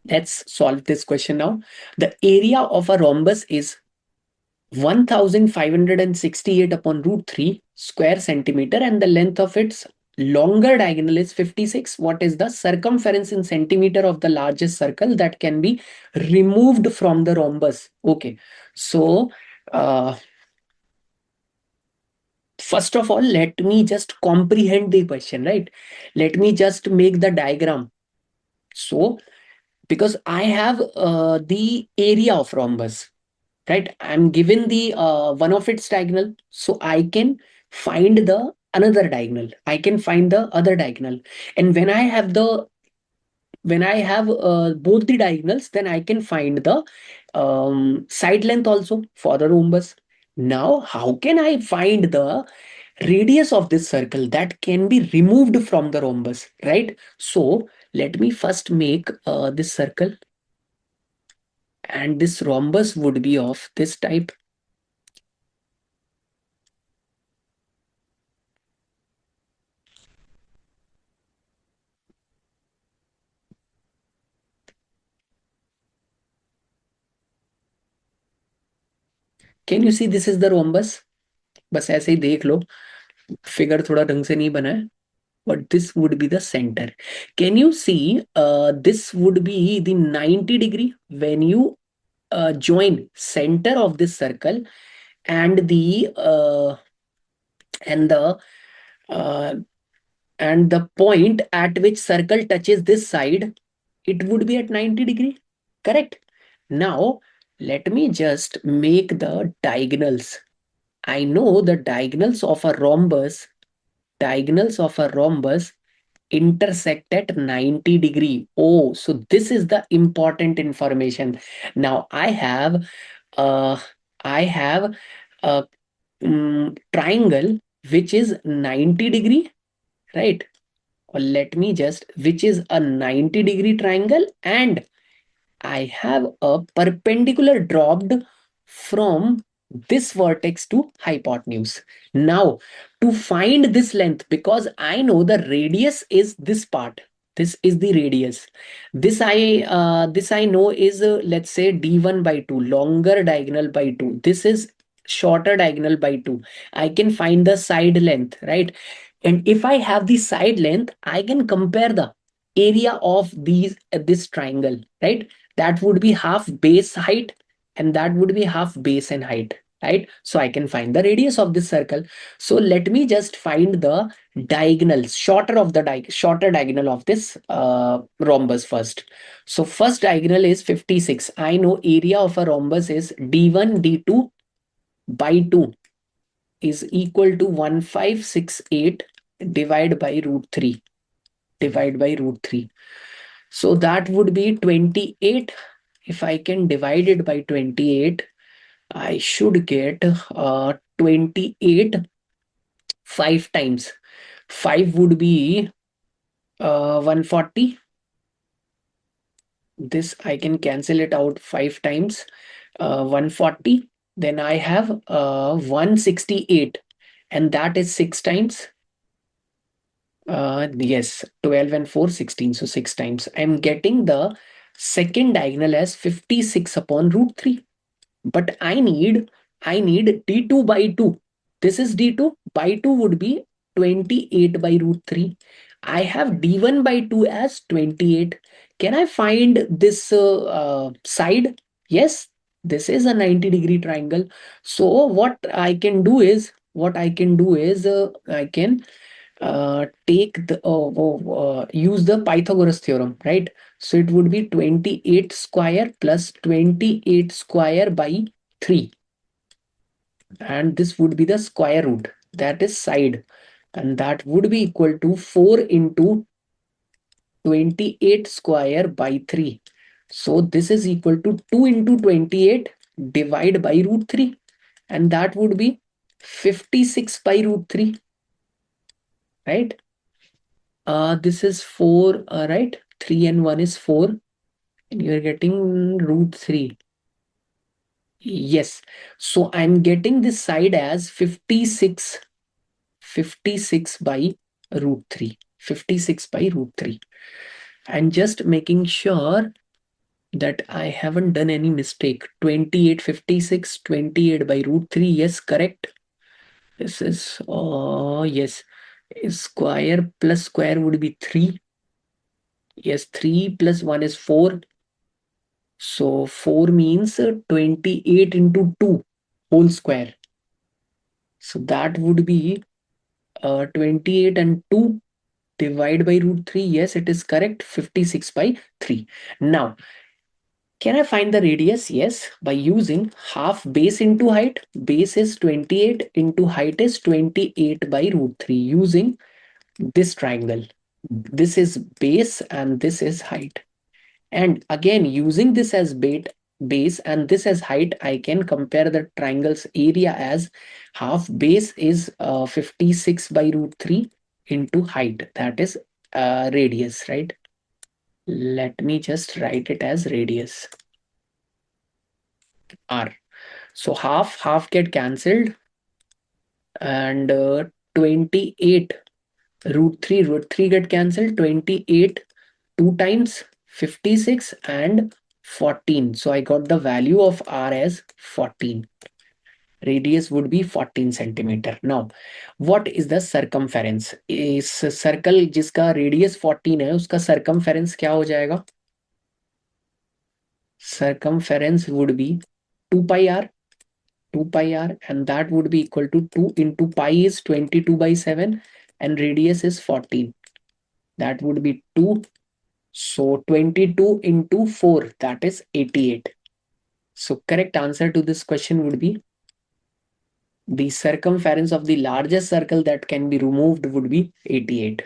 Let's solve this question now. The area of a rhombus is 1568 upon root 3 square centimeter, and the length of its longer diagonal is 56. What is the circumference in centimeter of the largest circle that can be removed from the rhombus? Okay, so first of all, let me just comprehend the question, right? Let me just make the diagram. So because I have the area of rhombus, right? I'm given the one of its diagonal, so I can find the another diagonal. I can find the other diagonal, and when I have both the diagonals, then I can find the side length also for the rhombus. Now, how can I find the radius of this circle that can be removed from the rhombus, right? So let me first make this circle, and this rhombus would be of this type. Can you see this is the rhombus? बस ऐसे ही देख लो, figure थोड़ा ढंग से नहीं बना है, but this would be the center. Can you see this would be the 90 degree when you join center of this circle and the and the uh, and the point at which circle touches this side, it would be at 90 degree, correct? Now let me just make the diagonals. I know the diagonals of a rhombus intersect at 90 degree. Oh, so this is the important information. Now uh, I have a triangle which is 90 degree, right? Or let me just, which is a 90 degree triangle, and I have a perpendicular dropped from this vertex to hypotenuse. Now, to find this length, because I know the radius is this part, this is the radius. This I know is let's say d1 by 2, longer diagonal by 2. This is shorter diagonal by 2. I can find the side length, right? And if I have the side length, I can compare the area of this triangle, right? That would be half base height, and that would be half base and height, right? So I can find the radius of this circle. So let me just find the diagonals, shorter diagonal of this rhombus first. So first diagonal is 56. I know area of a rhombus is d1 d2 by 2 is equal to 1568 divided by root 3. So that would be 28. If I can divide it by 28, I should get 28 5 times. 5 would be 140. This I can cancel it out 5 times. 140. Then I have 168, and that is 6 times. Yes, 12 and 4, 16. So 6 times. I'm getting the second diagonal as 56 upon root 3. But I need d2 by 2. This is d2 by 2 would be 28 by root 3. I have d1 by 2 as 28. Can I find this side? Yes, this is a 90 degree triangle. So what I can do is I can take the use the Pythagoras theorem, right? So it would be 28 square plus 28 square by 3, and this would be the square root, that is side, and that would be equal to 4 into 28 square by 3. So this is equal to 2 into 28 divided by root 3, and that would be 56 by root 3, right? This is 4, right? 3 and 1 is 4, and you're getting root 3. Yes. So I'm getting this side as 56 by root 3. 56 by root 3. And just making sure that I haven't done any mistake. 2856, 28 by root 3. Yes, correct. This is, yes. Square plus square would be 3. Yes, 3 plus 1 is 4. So 4 means 28 into 2 whole square. So that would be 28 and 2 divide by root 3. Yes, it is correct. 56 by 3. Now, can I find the radius? Yes, by using half base into height. Base is 28 into height is 28 by root 3 using this triangle. This is base and this is height. And again, using this as base and this as height, I can compare the triangle's area as half base is 56 by root 3 into height. That is radius, right? Let me just write it as radius, r. So half get cancelled, and 28 root 3 get cancelled. 28 2 times 56 and 14. So I got the value of r as 14. Radius would be 14 centimeter. Now, what is the circumference? इस circle जिसका radius 14 है उसका circumference क्या हो जाएगा? Circumference would be 2 pi r, 2 pi r, and that would be equal to 2 into pi is 22 by 7 and radius is 14. That would be 2. So 22 into 4, that is 88. So correct answer to this question would be the circumference of the largest circle that can be removed would be 88.